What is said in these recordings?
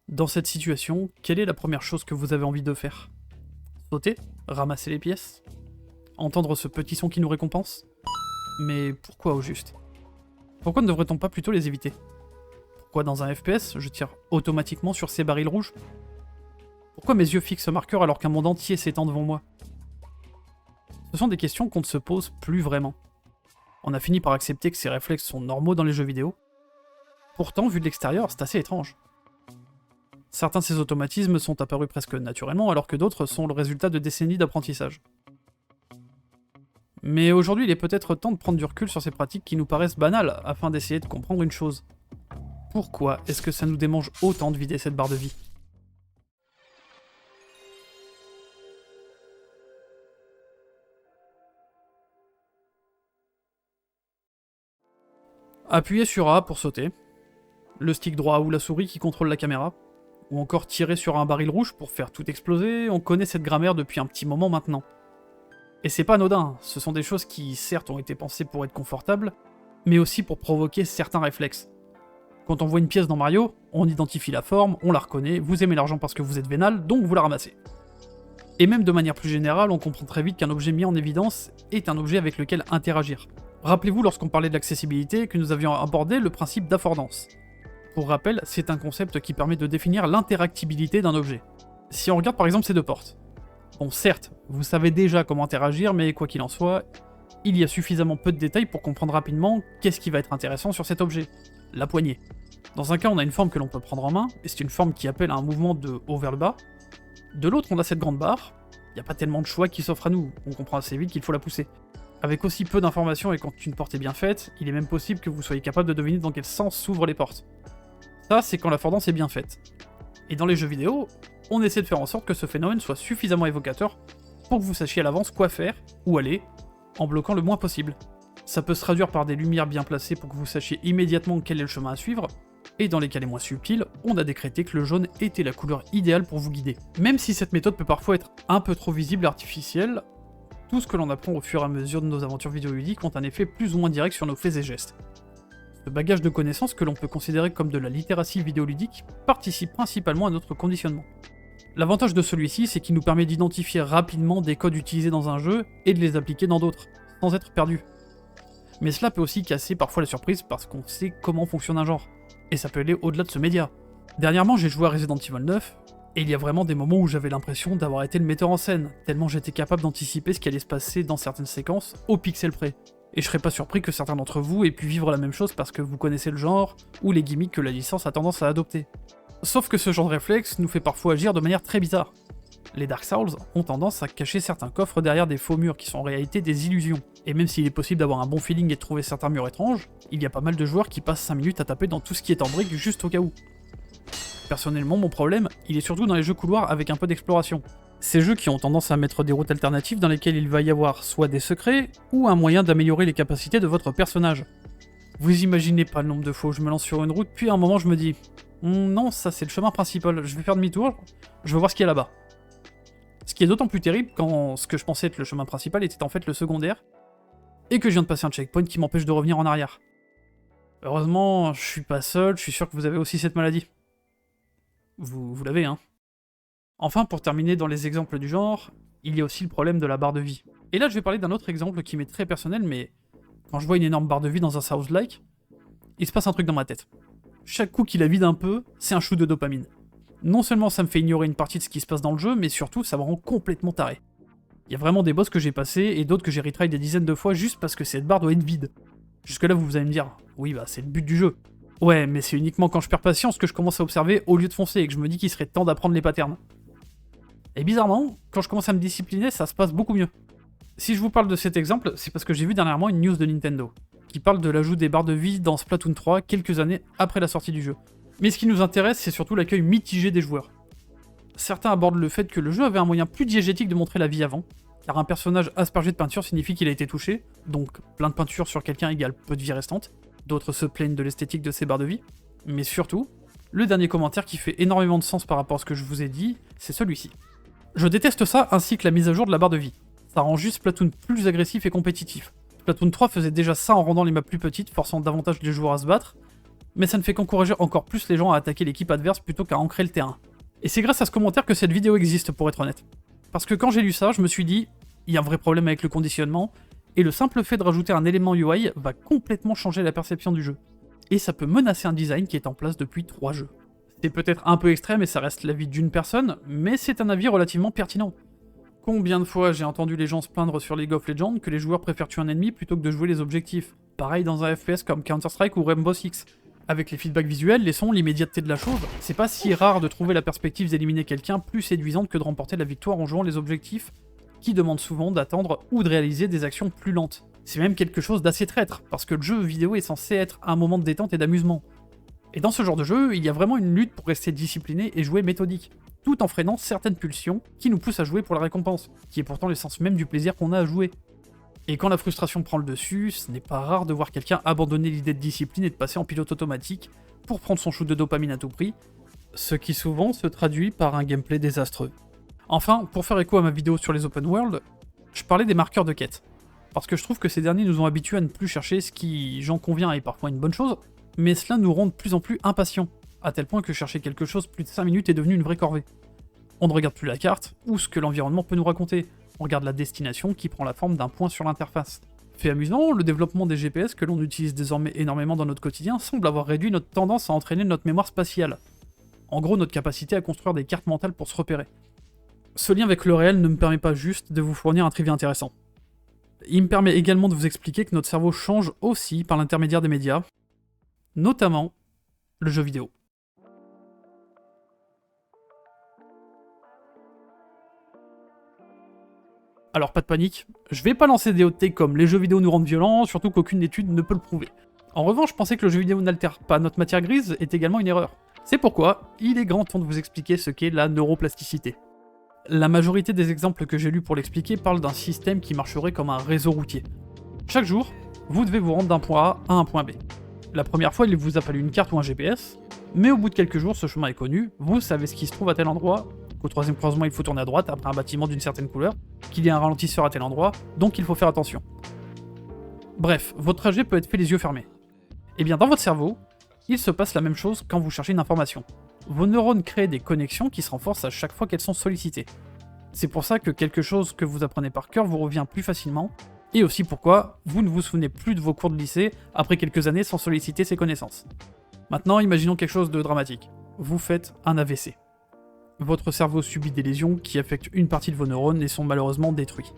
Dans cette situation, quelle est la première chose que vous avez envie de faire? Sauter? Ramasser les pièces? Entendre ce petit son qui nous récompense? Mais pourquoi au juste? Pourquoi ne devrait-on pas plutôt les éviter? Pourquoi dans un FPS, je tire automatiquement sur ces barils rouges? Pourquoi mes yeux fixent ce marqueur alors qu'un monde entier s'étend devant moi? Ce sont des questions qu'on ne se pose plus vraiment. On a fini par accepter que ces réflexes sont normaux dans les jeux vidéo. Pourtant, vu de l'extérieur, c'est assez étrange. Certains de ces automatismes sont apparus presque naturellement, alors que d'autres sont le résultat de décennies d'apprentissage. Mais aujourd'hui, il est peut-être temps de prendre du recul sur ces pratiques qui nous paraissent banales, afin d'essayer de comprendre une chose. Pourquoi est-ce que ça nous démange autant de vider cette barre de vie? Appuyer sur A pour sauter, le stick droit ou la souris qui contrôle la caméra, ou encore tirer sur un baril rouge pour faire tout exploser, on connaît cette grammaire depuis un petit moment maintenant. Et c'est pas anodin, ce sont des choses qui certes ont été pensées pour être confortables, mais aussi pour provoquer certains réflexes. Quand on voit une pièce dans Mario, on identifie la forme, on la reconnaît, vous aimez l'argent parce que vous êtes vénal, donc vous la ramassez. Et même de manière plus générale, on comprend très vite qu'un objet mis en évidence est un objet avec lequel interagir. Rappelez-vous lorsqu'on parlait de l'accessibilité que nous avions abordé le principe d'affordance. Pour rappel, c'est un concept qui permet de définir l'interactibilité d'un objet. Si on regarde par exemple ces deux portes. Bon certes, vous savez déjà comment interagir, mais quoi qu'il en soit, il y a suffisamment peu de détails pour comprendre rapidement qu'est-ce qui va être intéressant sur cet objet. La poignée. Dans un cas, on a une forme que l'on peut prendre en main, et c'est une forme qui appelle à un mouvement de haut vers le bas. De l'autre, on a cette grande barre, il n'y a pas tellement de choix qui s'offrent à nous, on comprend assez vite qu'il faut la pousser. Avec aussi peu d'informations et quand une porte est bien faite, il est même possible que vous soyez capable de deviner dans quel sens s'ouvrent les portes. Ça, c'est quand l'affordance est bien faite. Et dans les jeux vidéo, on essaie de faire en sorte que ce phénomène soit suffisamment évocateur pour que vous sachiez à l'avance quoi faire, où aller, en bloquant le moins possible. Ça peut se traduire par des lumières bien placées pour que vous sachiez immédiatement quel est le chemin à suivre, et dans les cas les moins subtils, on a décrété que le jaune était la couleur idéale pour vous guider. Même si cette méthode peut parfois être un peu trop visible et artificielle, tout ce que l'on apprend au fur et à mesure de nos aventures vidéoludiques ont un effet plus ou moins direct sur nos faits et gestes. Ce bagage de connaissances que l'on peut considérer comme de la littératie vidéoludique participe principalement à notre conditionnement. L'avantage de celui-ci, c'est qu'il nous permet d'identifier rapidement des codes utilisés dans un jeu et de les appliquer dans d'autres, sans être perdu. Mais cela peut aussi casser parfois la surprise parce qu'on sait comment fonctionne un genre, et ça peut aller au-delà de ce média. Dernièrement, j'ai joué à Resident Evil 9, et il y a vraiment des moments où j'avais l'impression d'avoir été le metteur en scène, tellement j'étais capable d'anticiper ce qui allait se passer dans certaines séquences, au pixel près. Et je serais pas surpris que certains d'entre vous aient pu vivre la même chose parce que vous connaissez le genre, ou les gimmicks que la licence a tendance à adopter. Sauf que ce genre de réflexe nous fait parfois agir de manière très bizarre. Les Dark Souls ont tendance à cacher certains coffres derrière des faux murs qui sont en réalité des illusions. Et même s'il est possible d'avoir un bon feeling et de trouver certains murs étranges, il y a pas mal de joueurs qui passent 5 minutes à taper dans tout ce qui est en briques juste au cas où. Personnellement, mon problème, il est surtout dans les jeux couloirs avec un peu d'exploration. Ces jeux qui ont tendance à mettre des routes alternatives dans lesquelles il va y avoir soit des secrets, ou un moyen d'améliorer les capacités de votre personnage. Vous imaginez pas le nombre de fois où je me lance sur une route, puis à un moment je me dis non, ça c'est le chemin principal, je vais faire demi-tour, je veux voir ce qu'il y a là-bas. Ce qui est d'autant plus terrible quand ce que je pensais être le chemin principal était en fait le secondaire, et que je viens de passer un checkpoint qui m'empêche de revenir en arrière. Heureusement, je suis pas seul, je suis sûr que vous avez aussi cette maladie. Vous l'avez, hein. Enfin, pour terminer dans les exemples du genre, il y a aussi le problème de la barre de vie. Et là, je vais parler d'un autre exemple qui m'est très personnel, mais quand je vois une énorme barre de vie dans un Souls-like, il se passe un truc dans ma tête. Chaque coup qui la vide un peu, c'est un shoot de dopamine. Non seulement ça me fait ignorer une partie de ce qui se passe dans le jeu, mais surtout ça me rend complètement taré. Il y a vraiment des boss que j'ai passés et d'autres que j'ai retry des dizaines de fois juste parce que cette barre doit être vide. Jusque là vous allez me dire, oui bah c'est le but du jeu. Ouais, mais c'est uniquement quand je perds patience que je commence à observer au lieu de foncer et que je me dis qu'il serait temps d'apprendre les patterns. Et bizarrement, quand je commence à me discipliner, ça se passe beaucoup mieux. Si je vous parle de cet exemple, c'est parce que j'ai vu dernièrement une news de Nintendo, qui parle de l'ajout des barres de vie dans Splatoon 3 quelques années après la sortie du jeu. Mais ce qui nous intéresse, c'est surtout l'accueil mitigé des joueurs. Certains abordent le fait que le jeu avait un moyen plus diégétique de montrer la vie avant, car un personnage aspergé de peinture signifie qu'il a été touché, donc plein de peinture sur quelqu'un égale peu de vie restante. D'autres se plaignent de l'esthétique de ces barres de vie. Mais surtout, le dernier commentaire qui fait énormément de sens par rapport à ce que je vous ai dit, c'est celui-ci. Je déteste ça ainsi que la mise à jour de la barre de vie. Ça rend juste Splatoon plus agressif et compétitif. Splatoon 3 faisait déjà ça en rendant les maps plus petites, forçant davantage les joueurs à se battre, mais ça ne fait qu'encourager encore plus les gens à attaquer l'équipe adverse plutôt qu'à ancrer le terrain. Et c'est grâce à ce commentaire que cette vidéo existe, pour être honnête. Parce que quand j'ai lu ça, je me suis dit, il y a un vrai problème avec le conditionnement, et le simple fait de rajouter un élément UI va complètement changer la perception du jeu. Et ça peut menacer un design qui est en place depuis 3 jeux. C'est peut-être un peu extrême et ça reste l'avis d'une personne, mais c'est un avis relativement pertinent. Combien de fois j'ai entendu les gens se plaindre sur League of Legends que les joueurs préfèrent tuer un ennemi plutôt que de jouer les objectifs. Pareil dans un FPS comme Counter-Strike ou Rainbow Six. Avec les feedbacks visuels, les sons, l'immédiateté de la chose, c'est pas si rare de trouver la perspective d'éliminer quelqu'un plus séduisante que de remporter la victoire en jouant les objectifs, qui demandent souvent d'attendre ou de réaliser des actions plus lentes. C'est même quelque chose d'assez traître, parce que le jeu vidéo est censé être un moment de détente et d'amusement. Et dans ce genre de jeu, il y a vraiment une lutte pour rester discipliné et jouer méthodique, tout en freinant certaines pulsions qui nous poussent à jouer pour la récompense, qui est pourtant l'essence même du plaisir qu'on a à jouer. Et quand la frustration prend le dessus, ce n'est pas rare de voir quelqu'un abandonner l'idée de discipline et de passer en pilote automatique pour prendre son shoot de dopamine à tout prix, ce qui souvent se traduit par un gameplay désastreux. Enfin, pour faire écho à ma vidéo sur les open world, je parlais des marqueurs de quête. Parce que je trouve que ces derniers nous ont habitués à ne plus chercher ce qui, j'en conviens, est parfois une bonne chose, mais cela nous rend de plus en plus impatients, à tel point que chercher quelque chose plus de 5 minutes est devenu une vraie corvée. On ne regarde plus la carte, ou ce que l'environnement peut nous raconter, on regarde la destination qui prend la forme d'un point sur l'interface. Fait amusant, le développement des GPS que l'on utilise désormais énormément dans notre quotidien semble avoir réduit notre tendance à entraîner notre mémoire spatiale. En gros, notre capacité à construire des cartes mentales pour se repérer. Ce lien avec le réel ne me permet pas juste de vous fournir un trivia intéressant. Il me permet également de vous expliquer que notre cerveau change aussi par l'intermédiaire des médias, notamment le jeu vidéo. Alors pas de panique, je vais pas lancer des hot takes comme les jeux vidéo nous rendent violents, surtout qu'aucune étude ne peut le prouver. En revanche, penser que le jeu vidéo n'altère pas notre matière grise est également une erreur. C'est pourquoi il est grand temps de vous expliquer ce qu'est la neuroplasticité. La majorité des exemples que j'ai lus pour l'expliquer parlent d'un système qui marcherait comme un réseau routier. Chaque jour, vous devez vous rendre d'un point A à un point B. La première fois, il vous a fallu une carte ou un GPS, mais au bout de quelques jours, ce chemin est connu, vous savez ce qui se trouve à tel endroit, qu'au troisième croisement il faut tourner à droite après un bâtiment d'une certaine couleur, qu'il y a un ralentisseur à tel endroit, donc il faut faire attention. Bref, votre trajet peut être fait les yeux fermés. Et bien dans votre cerveau, il se passe la même chose quand vous cherchez une information. Vos neurones créent des connexions qui se renforcent à chaque fois qu'elles sont sollicitées. C'est pour ça que quelque chose que vous apprenez par cœur vous revient plus facilement, et aussi pourquoi vous ne vous souvenez plus de vos cours de lycée après quelques années sans solliciter ces connaissances. Maintenant, imaginons quelque chose de dramatique. Vous faites un AVC. Votre cerveau subit des lésions qui affectent une partie de vos neurones et sont malheureusement détruits.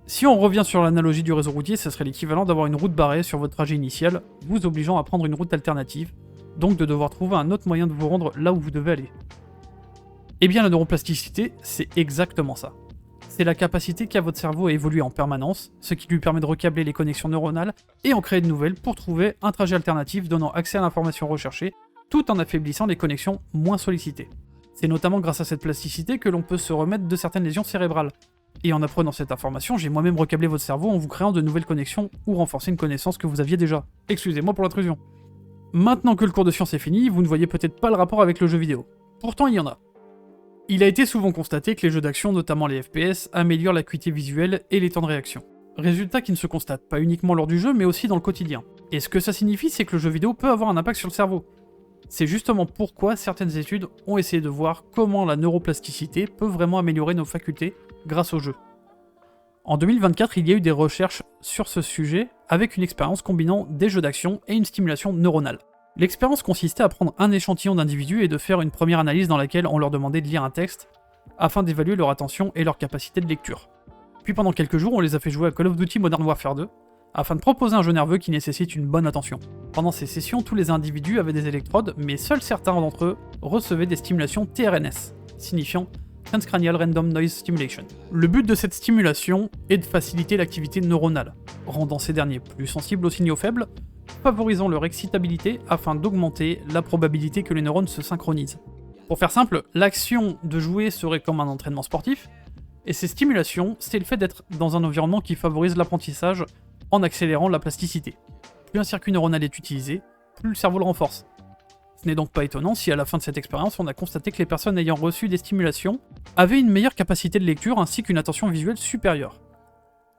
Si on revient sur l'analogie du réseau routier, ce serait l'équivalent d'avoir une route barrée sur votre trajet initial, vous obligeant à prendre une route alternative, donc de devoir trouver un autre moyen de vous rendre là où vous devez aller. Eh bien la neuroplasticité, c'est exactement ça. C'est la capacité qu'a votre cerveau à évoluer en permanence, ce qui lui permet de recabler les connexions neuronales et en créer de nouvelles pour trouver un trajet alternatif donnant accès à l'information recherchée, tout en affaiblissant les connexions moins sollicitées. C'est notamment grâce à cette plasticité que l'on peut se remettre de certaines lésions cérébrales. Et en apprenant cette information, j'ai moi-même recablé votre cerveau en vous créant de nouvelles connexions ou renforcé une connaissance que vous aviez déjà. Excusez-moi pour l'intrusion. Maintenant que le cours de science est fini, vous ne voyez peut-être pas le rapport avec le jeu vidéo. Pourtant il y en a. Il a été souvent constaté que les jeux d'action, notamment les FPS, améliorent l'acuité visuelle et les temps de réaction. Résultat qui ne se constate pas uniquement lors du jeu, mais aussi dans le quotidien. Et ce que ça signifie, c'est que le jeu vidéo peut avoir un impact sur le cerveau. C'est justement pourquoi certaines études ont essayé de voir comment la neuroplasticité peut vraiment améliorer nos facultés grâce au jeu. En 2024, il y a eu des recherches sur ce sujet avec une expérience combinant des jeux d'action et une stimulation neuronale. L'expérience consistait à prendre un échantillon d'individus et de faire une première analyse dans laquelle on leur demandait de lire un texte afin d'évaluer leur attention et leur capacité de lecture. Puis pendant quelques jours, on les a fait jouer à Call of Duty Modern Warfare 2 afin de proposer un jeu nerveux qui nécessite une bonne attention. Pendant ces sessions, tous les individus avaient des électrodes, mais seuls certains d'entre eux recevaient des stimulations TRNS, signifiant Transcranial Random Noise Stimulation. Le but de cette stimulation est de faciliter l'activité neuronale, rendant ces derniers plus sensibles aux signaux faibles, favorisant leur excitabilité afin d'augmenter la probabilité que les neurones se synchronisent. Pour faire simple, l'action de jouer serait comme un entraînement sportif, et ces stimulations, c'est le fait d'être dans un environnement qui favorise l'apprentissage en accélérant la plasticité. Plus un circuit neuronal est utilisé, plus le cerveau le renforce. Ce n'est donc pas étonnant si à la fin de cette expérience, on a constaté que les personnes ayant reçu des stimulations avaient une meilleure capacité de lecture ainsi qu'une attention visuelle supérieure.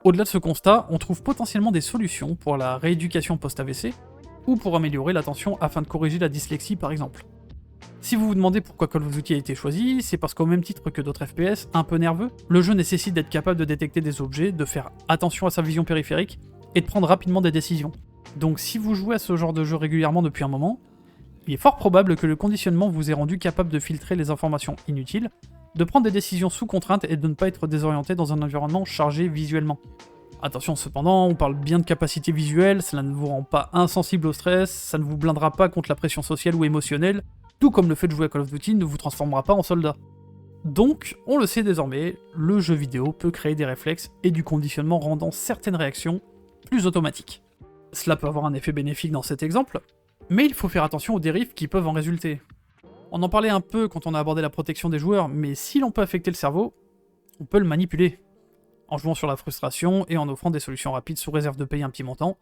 Au-delà de ce constat, on trouve potentiellement des solutions pour la rééducation post-AVC, ou pour améliorer l'attention afin de corriger la dyslexie par exemple. Si vous vous demandez pourquoi Call of Duty a été choisi, c'est parce qu'au même titre que d'autres FPS un peu nerveux, le jeu nécessite d'être capable de détecter des objets, de faire attention à sa vision périphérique et de prendre rapidement des décisions. Donc si vous jouez à ce genre de jeu régulièrement depuis un moment, il est fort probable que le conditionnement vous ait rendu capable de filtrer les informations inutiles, de prendre des décisions sous contrainte et de ne pas être désorienté dans un environnement chargé visuellement. Attention cependant, on parle bien de capacité visuelle, cela ne vous rend pas insensible au stress, ça ne vous blindera pas contre la pression sociale ou émotionnelle, tout comme le fait de jouer à Call of Duty ne vous transformera pas en soldat. Donc, on le sait désormais, le jeu vidéo peut créer des réflexes et du conditionnement rendant certaines réactions plus automatiques. Cela peut avoir un effet bénéfique dans cet exemple, mais il faut faire attention aux dérives qui peuvent en résulter. On en parlait un peu quand on a abordé la protection des joueurs, mais si l'on peut affecter le cerveau, on peut le manipuler. En jouant sur la frustration et en offrant des solutions rapides sous réserve de payer un petit montant,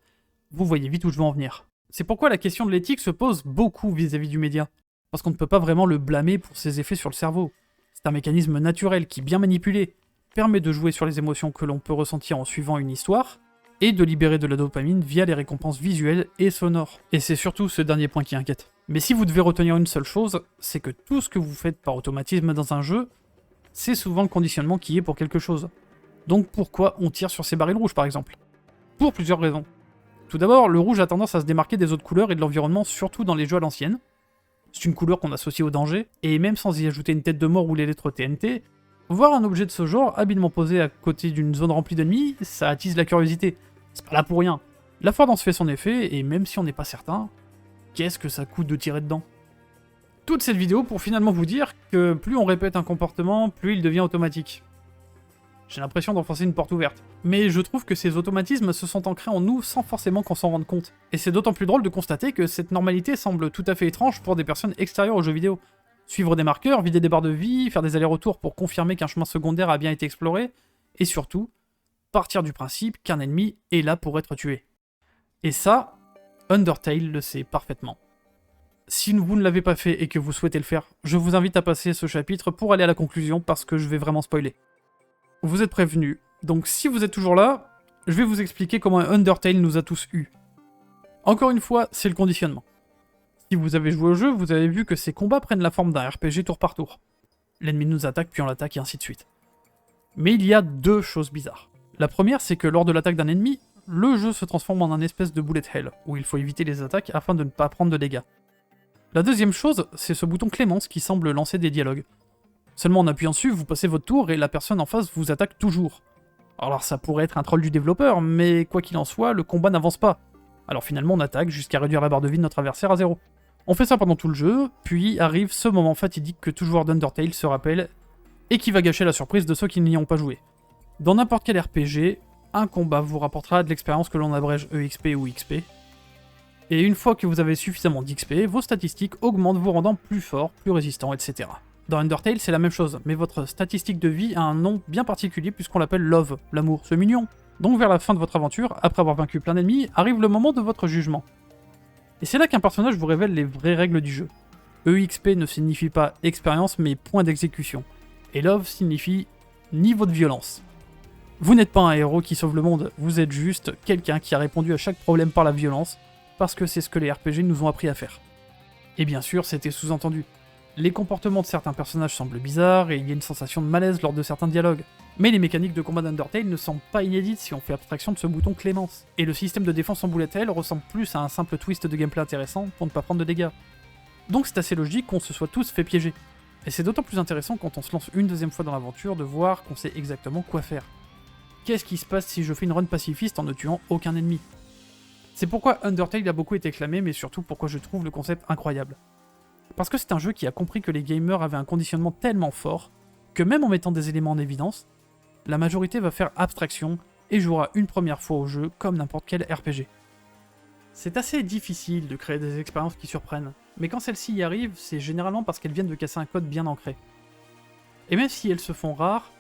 vous voyez vite où je veux en venir. C'est pourquoi la question de l'éthique se pose beaucoup vis-à-vis du média, parce qu'on ne peut pas vraiment le blâmer pour ses effets sur le cerveau. C'est un mécanisme naturel qui, bien manipulé, permet de jouer sur les émotions que l'on peut ressentir en suivant une histoire, et de libérer de la dopamine via les récompenses visuelles et sonores. Et c'est surtout ce dernier point qui inquiète. Mais si vous devez retenir une seule chose, c'est que tout ce que vous faites par automatisme dans un jeu, c'est souvent le conditionnement qui est pour quelque chose. Donc pourquoi on tire sur ces barils rouges par exemple? Pour plusieurs raisons. Tout d'abord, le rouge a tendance à se démarquer des autres couleurs et de l'environnement, surtout dans les jeux à l'ancienne. C'est une couleur qu'on associe au danger, et même sans y ajouter une tête de mort ou les lettres TNT, voir un objet de ce genre habilement posé à côté d'une zone remplie d'ennemis, ça attise la curiosité. C'est pas là pour rien. L'affordance fait son effet, et même si on n'est pas certain, qu'est-ce que ça coûte de tirer dedans? Toute cette vidéo pour finalement vous dire que plus on répète un comportement, plus il devient automatique. J'ai l'impression d'enfoncer une porte ouverte. Mais je trouve que ces automatismes se sont ancrés en nous sans forcément qu'on s'en rende compte. Et c'est d'autant plus drôle de constater que cette normalité semble tout à fait étrange pour des personnes extérieures aux jeux vidéo. Suivre des marqueurs, vider des barres de vie, faire des allers-retours pour confirmer qu'un chemin secondaire a bien été exploré, et surtout, partir du principe qu'un ennemi est là pour être tué. Et ça, Undertale le sait parfaitement. Si vous ne l'avez pas fait et que vous souhaitez le faire, je vous invite à passer ce chapitre pour aller à la conclusion parce que je vais vraiment spoiler. Vous êtes prévenus, donc si vous êtes toujours là, je vais vous expliquer comment Undertale nous a tous eus. Encore une fois, c'est le conditionnement. Si vous avez joué au jeu, vous avez vu que ces combats prennent la forme d'un RPG tour par tour. L'ennemi nous attaque, puis on l'attaque, et ainsi de suite. Mais il y a deux choses bizarres. La première, c'est que lors de l'attaque d'un ennemi, le jeu se transforme en un espèce de bullet hell, où il faut éviter les attaques afin de ne pas prendre de dégâts. La deuxième chose, c'est ce bouton Clémence qui semble lancer des dialogues. Seulement en appuyant dessus, vous passez votre tour et la personne en face vous attaque toujours. Alors ça pourrait être un troll du développeur, mais quoi qu'il en soit, le combat n'avance pas. Alors finalement on attaque jusqu'à réduire la barre de vie de notre adversaire à 0. On fait ça pendant tout le jeu, puis arrive ce moment fatidique que tout joueur d'Undertale se rappelle, et qui va gâcher la surprise de ceux qui n'y ont pas joué. Dans n'importe quel RPG, un combat vous rapportera de l'expérience que l'on abrège EXP ou XP, et une fois que vous avez suffisamment d'XP, vos statistiques augmentent vous rendant plus fort, plus résistant, etc. Dans Undertale, c'est la même chose, mais votre statistique de vie a un nom bien particulier puisqu'on l'appelle Love, l'amour, c'est mignon. Donc vers la fin de votre aventure, après avoir vaincu plein d'ennemis, arrive le moment de votre jugement. Et c'est là qu'un personnage vous révèle les vraies règles du jeu. EXP ne signifie pas expérience mais point d'exécution. Et Love signifie niveau de violence. Vous n'êtes pas un héros qui sauve le monde, vous êtes juste quelqu'un qui a répondu à chaque problème par la violence, parce que c'est ce que les RPG nous ont appris à faire. Et bien sûr, c'était sous-entendu. Les comportements de certains personnages semblent bizarres et il y a une sensation de malaise lors de certains dialogues. Mais les mécaniques de combat d'Undertale ne sont pas inédites si on fait abstraction de ce bouton Clémence. Et le système de défense en bullet hell ressemble plus à un simple twist de gameplay intéressant pour ne pas prendre de dégâts. Donc c'est assez logique qu'on se soit tous fait piéger. Et c'est d'autant plus intéressant quand on se lance une deuxième fois dans l'aventure de voir qu'on sait exactement quoi faire. Qu'est-ce qui se passe si je fais une run pacifiste en ne tuant aucun ennemi? C'est pourquoi Undertale a beaucoup été acclamé, mais surtout pourquoi je trouve le concept incroyable. Parce que c'est un jeu qui a compris que les gamers avaient un conditionnement tellement fort que même en mettant des éléments en évidence, la majorité va faire abstraction et jouera une première fois au jeu comme n'importe quel RPG. C'est assez difficile de créer des expériences qui surprennent, mais quand celles-ci y arrivent, c'est généralement parce qu'elles viennent de casser un code bien ancré. Et même si elles se font rares,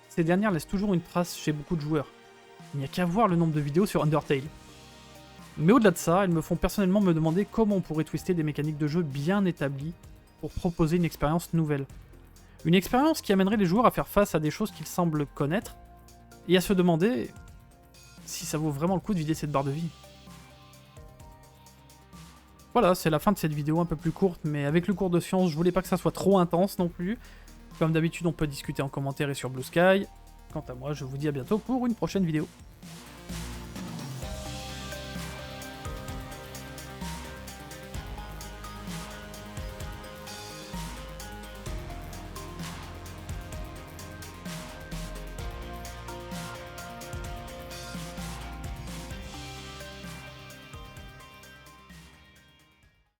ces dernières laissent toujours une trace chez beaucoup de joueurs. Il n'y a qu'à voir le nombre de vidéos sur Undertale. Mais au-delà de ça, elles me font personnellement me demander comment on pourrait twister des mécaniques de jeu bien établies pour proposer une expérience nouvelle. Une expérience qui amènerait les joueurs à faire face à des choses qu'ils semblent connaître, et à se demander si ça vaut vraiment le coup de vider cette barre de vie. Voilà, c'est la fin de cette vidéo un peu plus courte, mais avec le cours de sciences, je voulais pas que ça soit trop intense non plus. Comme d'habitude, on peut discuter en commentaire et sur Blue Sky. Quant à moi, je vous dis à bientôt pour une prochaine vidéo.